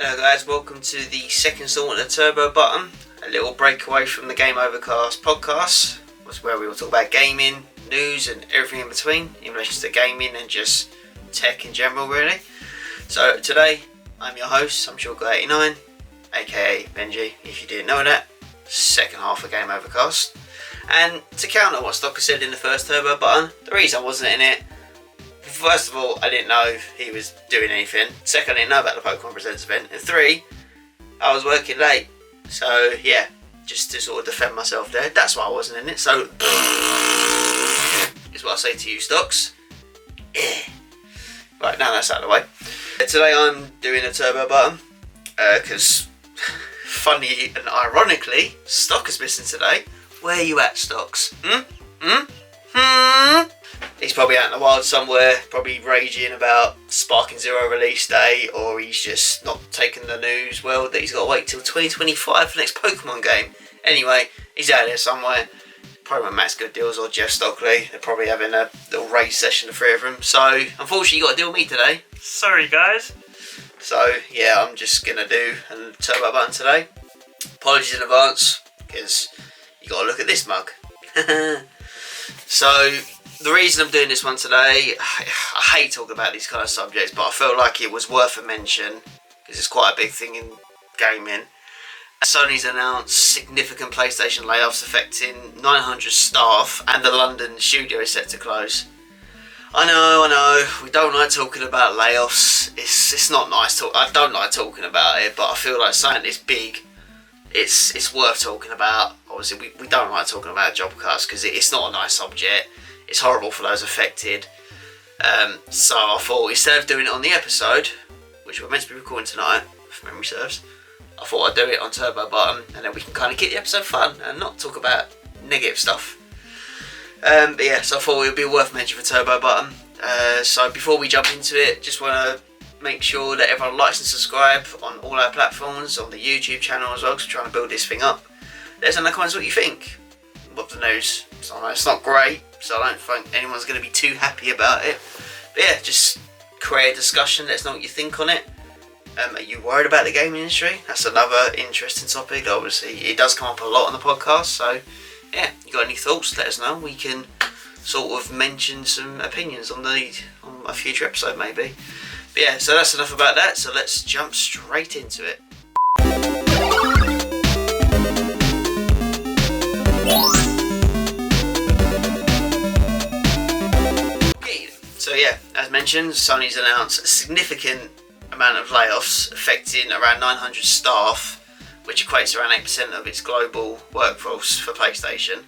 Hello guys, welcome to the second installment of Turbo Button, a little breakaway from the Game Overcast podcast, where we will talk about gaming, news and everything in between in relation to gaming and just tech in general really. So today, I'm your host, I'm Shortcut89, aka Benji, if you didn't know that, second half of Game Overcast. And to counter what Stocker said in the first Turbo Button, the reason I wasn't in it, first of all, I didn't know if he was doing anything. Second, I didn't know about the Pokemon Presents event. And three, I was working late. So, yeah, just to sort of defend myself there. That's why I wasn't in it. So, is what I say to you, Stocks. Right, now that's out of the way. Today I'm doing a Turbo Button. Because, funny and ironically, Stocker's missing today. Where are you at, Stocks? He's probably out in the wild somewhere, probably raging about Sparking Zero release day, or he's just not taking the news well that he's got to wait till 2025 for the next Pokemon game. Anyway, he's out there somewhere, probably with Max Good Deals or Jeff Stockley. They're probably having a little race session, the three of them. So, unfortunately, you got to deal with me today. Sorry, guys. So, yeah, I'm just going to do a Turbo Button today. Apologies in advance, because you got to look at this mug. So, the reason I'm doing this one today, I hate talking about these kind of subjects, but I felt like it was worth a mention because it's quite a big thing in gaming. Sony's announced significant PlayStation layoffs affecting 900 staff, and the London studio is set to close. I know, we don't like talking about layoffs. It's not nice I don't like talking about it, but I feel like something this big, it's worth talking about. Obviously, we don't like talking about job cuts because it's not a nice subject. It's horrible for those affected. So I thought instead of doing it on the episode, which we're meant to be recording tonight, if memory serves, I thought I'd do it on Turbo Button, and then we can kind of keep the episode fun and not talk about negative stuff. But yeah, so I thought it would be worth mentioning for Turbo Button. So before we jump into it, just want to make sure that everyone likes and subscribe on all our platforms, on the YouTube channel as well, because we're trying to build this thing up. Let us know in the comments what you think of the news. So I know it's not great, so I don't think anyone's going to be too happy about it. But yeah, just create a discussion, let us know what you think on it. Are you worried about the gaming industry? That's another interesting topic. Obviously, it does come up a lot on the podcast, so yeah, you got any thoughts, let us know. We can sort of mention some opinions on a future episode maybe. But yeah, so that's enough about that, so let's jump straight into it. So yeah, as mentioned, Sony's announced a significant amount of layoffs affecting around 900 staff, which equates to around 8% of its global workforce for PlayStation,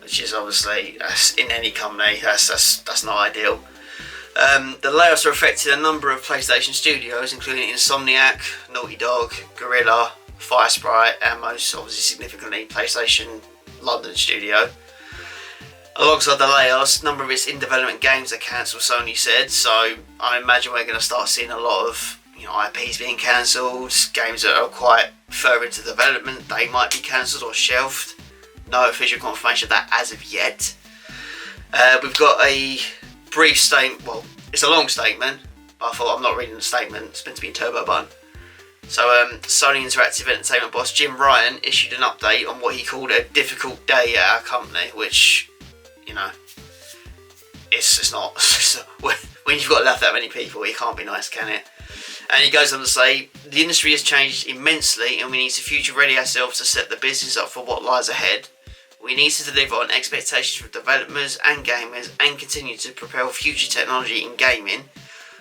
which is obviously, in any company, that's not ideal. The layoffs are affecting a number of PlayStation studios, including Insomniac, Dog, Guerrilla, Firesprite, and most obviously significantly PlayStation London studio. Alongside the layoffs, a number of its in-development games are cancelled, Sony said, so I imagine we're going to start seeing a lot of IPs being cancelled, games that are quite further into development, they might be cancelled or shelved. No official confirmation of that as of yet. We've got a brief statement, well, it's a long statement, but I thought I'm not reading the statement, it's meant to be in Turbo Button. So, Sony Interactive Entertainment boss Jim Ryan issued an update on what he called a difficult day at our company, which, it's not. When you've got left that many people, it can't be nice, can it? And he goes on to say, the industry has changed immensely and we need to future ready ourselves to set the business up for what lies ahead. We need to deliver on expectations from developers and gamers and continue to propel future technology in gaming,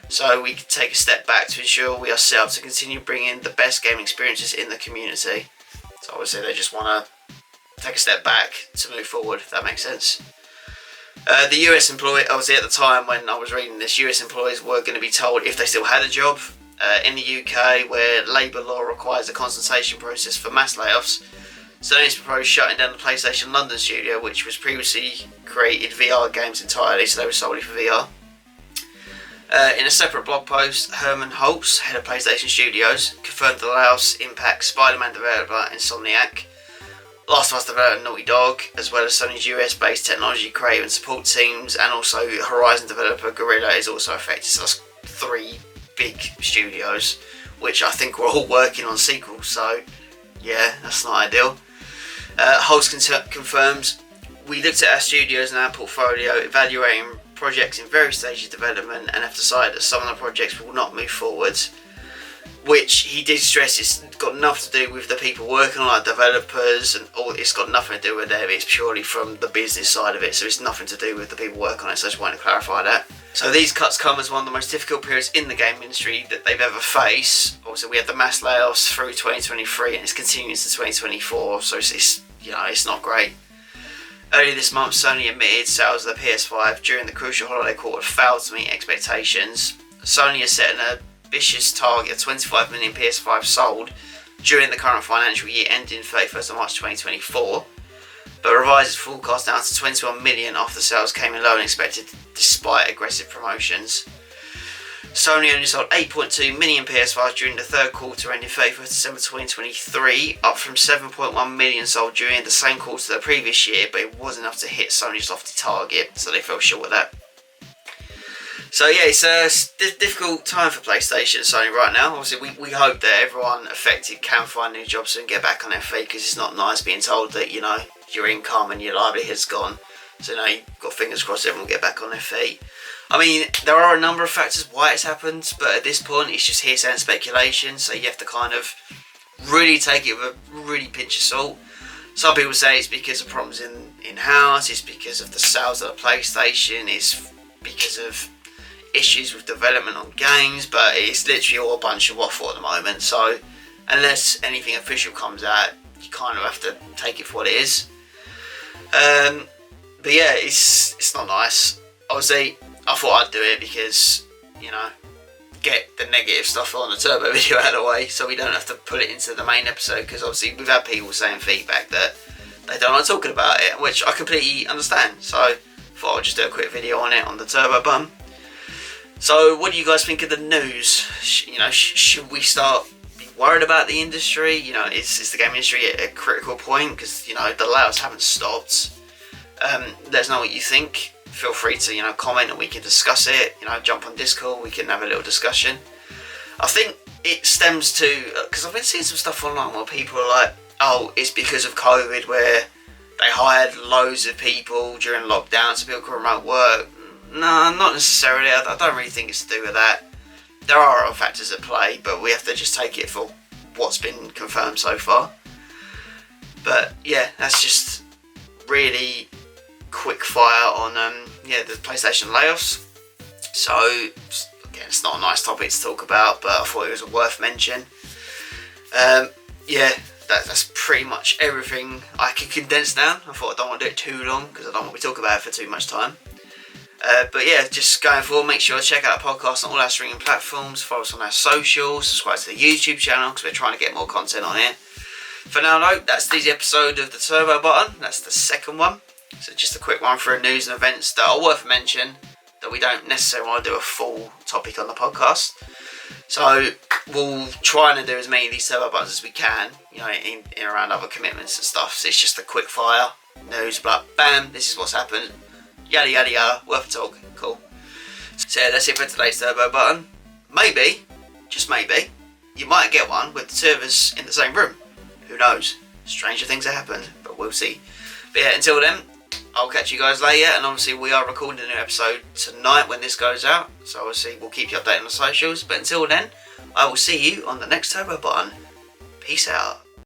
so we can take a step back to ensure we are set up to continue bringing the best gaming experiences in the community. So obviously they just want to take a step back to move forward, if that makes sense. The US employee, obviously at the time when I was reading this, US employees were going to be told if they still had a job. In the UK, where labour law requires a consultation process for mass layoffs, Sony's proposed shutting down the PlayStation London studio, which was previously created VR games entirely, so they were solely for VR. In a separate blog post, Herman Holtz, head of PlayStation Studios, confirmed the layoffs impact Spider-Man developer Insomniac, Last of Us developer Naughty Dog, as well as Sony's US-based technology creative and support teams, and also Horizon developer Guerrilla is also affected. So that's three big studios, which I think we're all working on sequels, so yeah, that's not ideal. Holz confirms, we looked at our studios and our portfolio, evaluating projects in various stages of development, and have decided that some of the projects will not move forwards. Which he did stress it's got nothing to do with the people working on it, developers, and all. It's got nothing to do with them. It's purely from the business side of it, so it's nothing to do with the people working on it. So I just wanted to clarify that. So these cuts come as one of the most difficult periods in the game industry that they've ever faced. Obviously, we had the mass layoffs through 2023, and it's continuing to 2024. So it's it's not great. Earlier this month, Sony admitted sales of the PS5 during the crucial holiday quarter failed to meet expectations. Sony has set an ambitious target of 25 million PS5 sold during the current financial year ending 31st of March 2024, but revised its forecast down to 21 million after sales came in lower than expected despite aggressive promotions. Sony only sold 8.2 million PS5s during the third quarter ending 31st December 2023, up from 7.1 million sold during the same quarter the previous year, but it wasn't enough to hit Sony's lofty target, so they fell short of that. So yeah, it's a difficult time for PlayStation and Sony right now. Obviously, we hope that everyone affected can find new jobs and get back on their feet, because it's not nice being told that, your income and your livelihood's gone. So you've got fingers crossed everyone will get back on their feet. I mean, there are a number of factors why it's happened, but at this point it's just hearsay and speculation, so you have to kind of really take it with a really pinch of salt. Some people say it's because of problems in-house, it's because of the sales of the PlayStation, it's because of issues with development on games, but it's literally all a bunch of waffle at the moment. So unless anything official comes out, you kind of have to take it for what it is. But yeah, it's not nice. Obviously, I thought I'd do it because, get the negative stuff on the Turbo video out of the way, so we don't have to put it into the main episode, because obviously we've had people saying feedback that they don't like talking about it, which I completely understand. So I thought I'd just do a quick video on it on the Turbo button. So what do you guys think of the news? Should we start being worried about the industry? Is the game industry at a critical point? Because, the layouts haven't stopped. Let us know what you think. Feel free to, comment and we can discuss it. Jump on Discord, we can have a little discussion. I think it stems to, because I've been seeing some stuff online where people are like, oh, it's because of COVID where they hired loads of people during lockdown so people could remote work. No, not necessarily. I don't really think it's to do with that. There are other factors at play, but we have to just take it for what's been confirmed so far. But yeah, that's just really quick fire on the PlayStation layoffs. So again, it's not a nice topic to talk about, but I thought it was worth mention. That's pretty much everything I can condense down. I thought I don't want to do it too long because I don't want to be talking about it for too much time. But yeah, just going forward, make sure to check out our podcast on all our streaming platforms, follow us on our socials, subscribe to the YouTube channel because we're trying to get more content on here. For now though, that's the episode of the Turbo Button. That's the second one. So just a quick one for news and events that are worth mention that we don't necessarily want to do a full topic on the podcast. So we'll try and do as many of these Turbo Buttons as we can, in around other commitments and stuff. So it's just a quick fire news, but bam, this is what's happened. Yada yada yada, worth a talk, cool. So yeah, that's it for today's Turbo Button. Maybe, just maybe, you might get one with the two of us in the same room. Who knows? Stranger things have happened, but we'll see. But yeah, until then, I'll catch you guys later, and obviously we are recording a new episode tonight when this goes out, so obviously we'll keep you updated on the socials, but until then, I will see you on the next Turbo Button. Peace out.